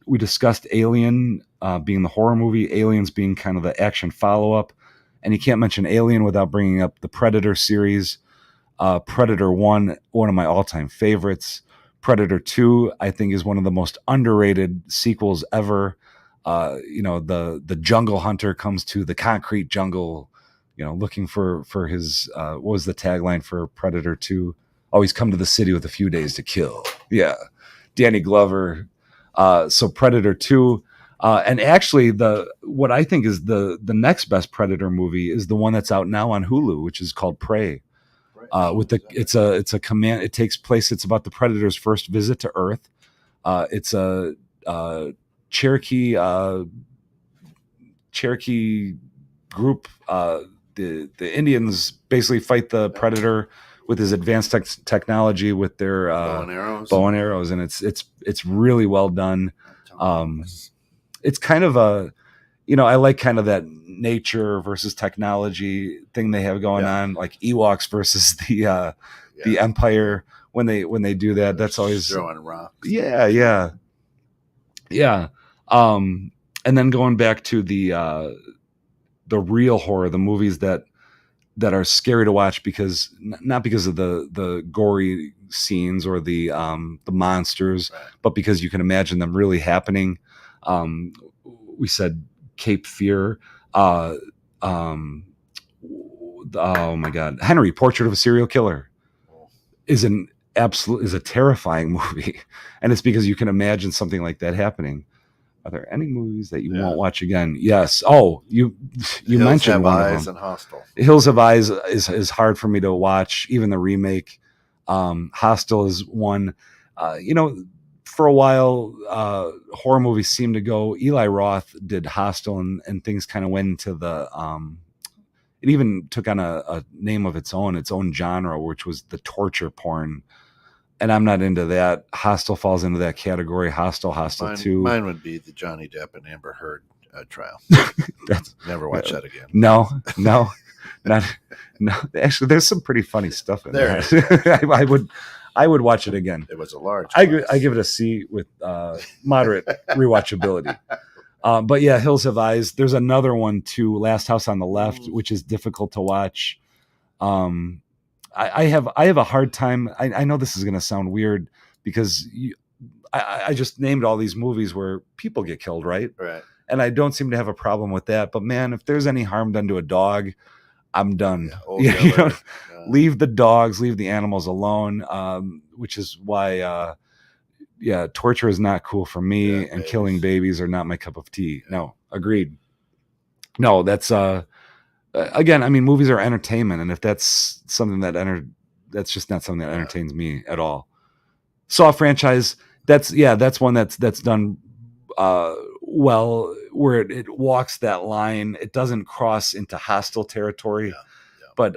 We discussed Alien being the horror movie, Aliens being kind of the action follow-up. And you can't mention Alien without bringing up the Predator series. Predator 1, one of my all-time favorites. Predator 2, I think, is one of the most underrated sequels ever. The jungle hunter comes to the concrete jungle, looking for his, what was the tagline for Predator 2? Always come to the city with a few days to kill. Yeah. Danny Glover. So Predator 2. And actually, what I think is the next best Predator movie is the one that's out now on Hulu, which is called Prey. It's a command. It takes place. It's about the Predator's first visit to Earth. It's a Cherokee group. The Indians basically fight the Predator with his advanced technology with their bow and arrows, and it's really well done. It's kind of I like kind of that nature versus technology thing they have going on, like Ewoks versus the Empire. When they do that, that's always throwing rocks. Yeah. And then going back to the real horror, the movies that are scary to watch because not because of the gory scenes or the monsters, right, but because you can imagine them really happening. We said Cape Fear. Oh my God, Henry, Portrait of a Serial Killer is a terrifying movie, and it's because you can imagine something like that happening. Are there any movies that you won't watch again? Yes. Oh, you mentioned one of them. And Hostel. Hills Have Eyes is hard for me to watch, even the remake. Hostel is one. For a while, horror movies seemed to go. Eli Roth did Hostel, and things kind of went into the. It even took on a name of its own genre, which was the torture porn. And I'm not into that. Hostel falls into that category. Hostel 2. Mine would be the Johnny Depp and Amber Heard trial. Never watch that again. No. Actually, there's some pretty funny stuff in there. I would watch it again. It was a large. I give it a C with moderate rewatchability. But yeah, Hills Have Eyes. There's another one too, Last House on the Left, which is difficult to watch. I have a hard time. I know this is going to sound weird because I just named all these movies where people get killed, right? Right. And I don't seem to have a problem with that. But man, if there's any harm done to a dog, I'm done. Leave the dogs, leave the animals alone. Which is why, torture is not cool for me, and killing babies are not my cup of tea. Yeah. No, agreed. No, that's again, I mean, movies are entertainment, and if that's something that's just not something that entertains me at all. Saw franchise, that's one that's done well, where it walks that line. It doesn't cross into hostile territory, but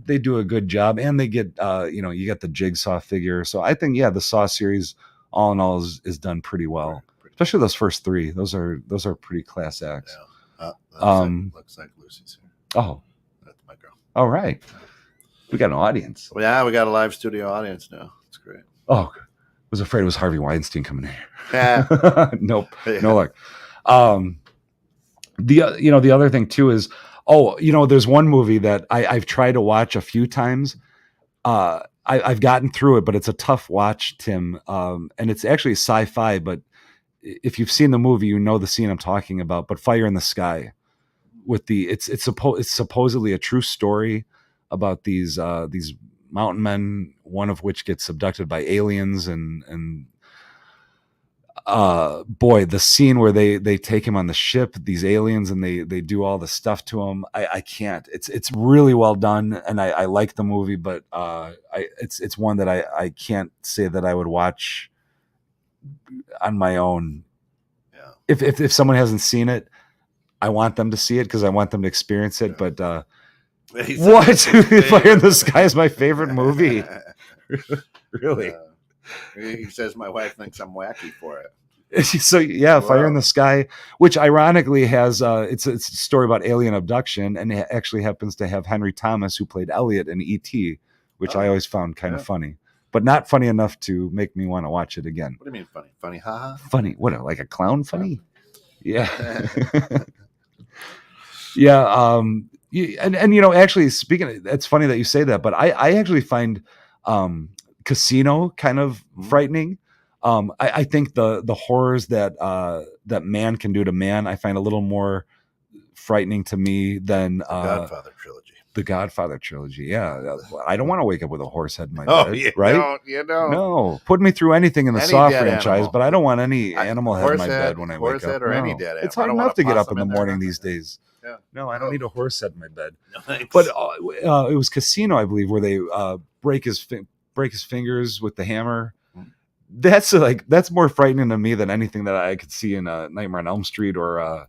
they do a good job, and they get you get the Jigsaw figure. So I think the Saw series, all in all, is done pretty well, especially those first 3. Those are pretty class acts. Looks like Lucy's here. Oh, that's my girl. All right. We got an audience. Well, yeah, we got a live studio audience now. It's great. Oh, I was afraid it was Harvey Weinstein coming in here. Yeah. Nope. Yeah. No luck. The other thing too is, there's one movie that I've tried to watch a few times. I've gotten through it, but it's a tough watch, Tim. And it's actually sci-fi, but if you've seen the movie, you know the scene I'm talking about. But Fire in the Sky. It's supposedly a true story about these mountain men, one of which gets abducted by aliens, and boy, the scene where they take him on the ship, these aliens, and they do all the stuff to him. I can't. It's really well done, and I like the movie, but it's one that I can't say that I would watch on my own. Yeah. If someone hasn't seen it, I want them to see it because I want them to experience it. But what? Fire in the Sky is my favorite movie. Really? He says my wife thinks I'm wacky for it. So yeah, wow. Fire in the Sky, which ironically has it's a story about alien abduction, and it actually happens to have Henry Thomas, who played Elliot in E.T., which I always found kind of funny, but not funny enough to make me want to watch it again. What do you mean funny? Funny, haha. Funny? What? Like a clown funny? Yeah. Yeah. And actually, speaking of, it's funny that you say that, but I actually find Casino kind of frightening. I think the horrors that that man can do to man, I find a little more frightening to me than Godfather trilogy. The Godfather trilogy. Yeah. I don't want to wake up with a horse head in my Oh, bed. you right? don't. You don't. No. Put me through anything in the Any Saw dead franchise, animal. but I don't want any animal head in horse my head- bed when I horse wake up. head or No. any dead It's animal. I hard don't want enough a to get up possum in the in there, morning nothing. these days. Yeah. No, I don't need a horse head in my bed. No, thanks. But it was Casino, I believe, where they break his fingers with the hammer. That's more frightening to me than anything that I could see in Nightmare on Elm Street or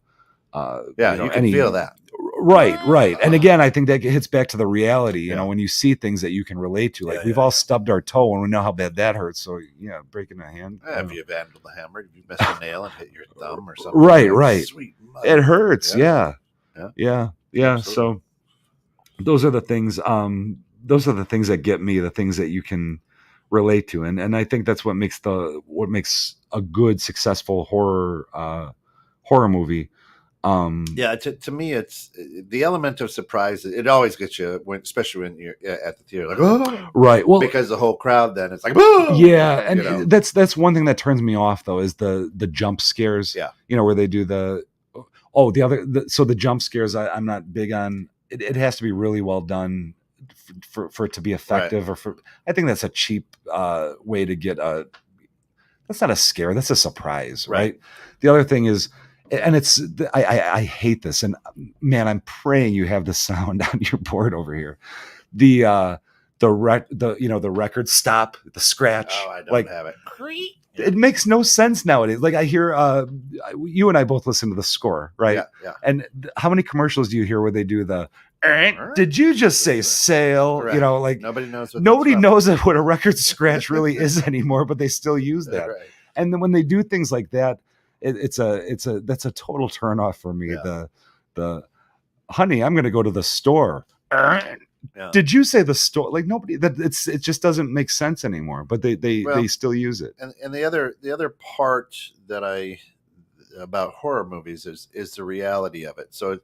you can feel that. Right. And again, I think that hits back to the reality, you know, Yeah. when you see things that you can relate to. Like Yeah, we've yeah, all yeah. stubbed our toe and we know how bad that hurts. So yeah, breaking a hand. If you've handled the hammer, if you missed a nail and hit your thumb or something. Right. Sweet mother. It hurts. Yeah. Absolutely. So those are the things that get me, the things that you can relate to. And I think that's what makes a good, successful horror movie. To me, it's the element of surprise. It always gets you, especially when you're at the theater, like, oh, right. Well, because the whole crowd then it's like, oh, yeah, and that's one thing that turns me off though is the jump scares. Yeah, where they do the jump scares. I'm not big on. It has to be really well done for it to be effective. Right. Or I think that's a cheap way to get a. That's not a scare. That's a surprise, right? The other thing is. And I hate this, and man, I'm praying you have the sound on your board over here. The record stop, the scratch. Oh, I don't have it. It makes no sense nowadays. Like I hear, you and I both listen to the score, right? Yeah. And how many commercials do you hear where they do the? Did you just say sale? Correct. Nobody knows. Nobody knows what a record scratch really is anymore, but they still use that. Right. And then when they do things like that. That's a total turn off for me. Yeah. The honey, I'm going to go to the store. Yeah. Did you say the store? Like nobody it just doesn't make sense anymore, but they still use it. And the other part that about horror movies is the reality of it. So,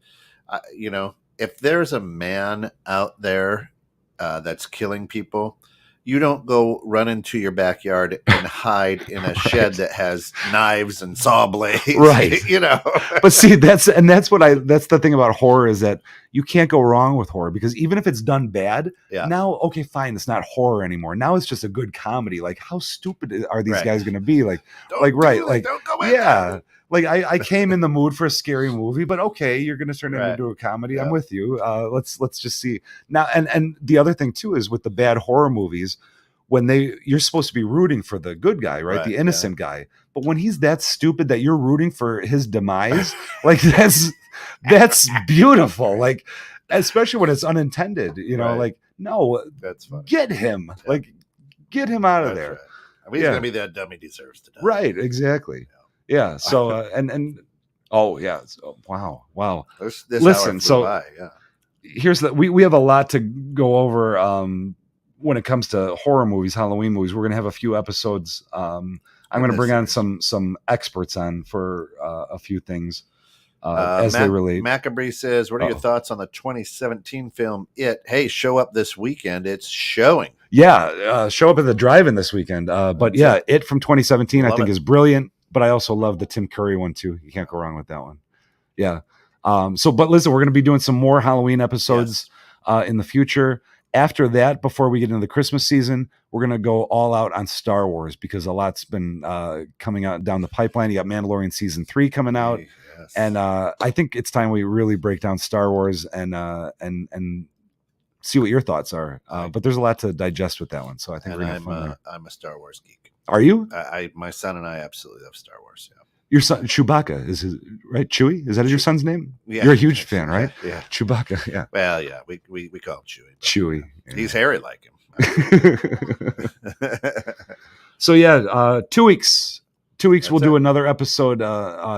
if there's a man out there that's killing people, you don't go run into your backyard and hide in a shed that has knives and saw blades, right? But see, that's the thing about horror is that you can't go wrong with horror because even if it's done bad, now okay, fine, it's not horror anymore. Now it's just a good comedy. Like, how stupid are these guys going to be? Like, don't go in there. Like I came in the mood for a scary movie, but okay, you're going to turn it into a comedy. Yeah. I'm with you. Let's just see now. And the other thing too is with the bad horror movies, when you're supposed to be rooting for the good guy, right? The innocent guy. But when he's that stupid that you're rooting for his demise, like that's beautiful. Like, especially when it's unintended, like, no, that's funny. Get him, get him out of there. Right. I mean, he's going to be that dumb he deserves to die. Right. Exactly. Yeah. So, wow. Listen, so here's we have a lot to go over when it comes to horror movies, Halloween movies. We're going to have a few episodes. I'm going to bring on some experts on for a few things as they relate. Macabre says, what are your thoughts on the 2017 film It? Hey, show up this weekend. It's showing. Yeah. Show up at the drive-in this weekend. But yeah, It from 2017 I think is brilliant. But I also love the Tim Curry one too. You can't go wrong with that one. Yeah. But listen, we're going to be doing some more Halloween episodes in the future. After that, before we get into the Christmas season, we're going to go all out on Star Wars because a lot's been coming out down the pipeline. You got Mandalorian season 3 coming out. Yes. And I think it's time we really break down Star Wars and see what your thoughts are. But there's a lot to digest with that one. So I think we're going to have fun there. I'm a Star Wars geek. Are you? My son and I absolutely love Star Wars. Yeah. Your son Chewbacca is his right? Chewie, is that your son's name? Yeah, you're a huge fan, right? Yeah, Chewbacca. Yeah. Well, yeah, we call him Chewie. Chewie. Yeah. He's hairy like him. So 2 weeks. 2 weeks we'll do another episode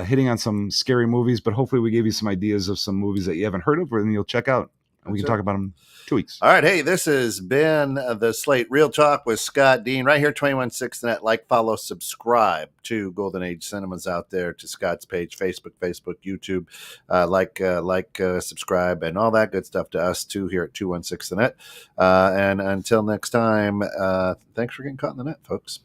hitting on some scary movies, but hopefully we gave you some ideas of some movies that you haven't heard of and you'll check out. and we can talk about them 2 weeks. All right. Hey, this has been the Slate Real Talk with Scott Dehn right here, 216 the Net. Like, follow, subscribe to Golden Age Cinemas out there, to Scott's page, Facebook, YouTube. Subscribe, and all that good stuff to us, too, here at 216 the Net. And until next time, thanks for getting caught in the net, folks.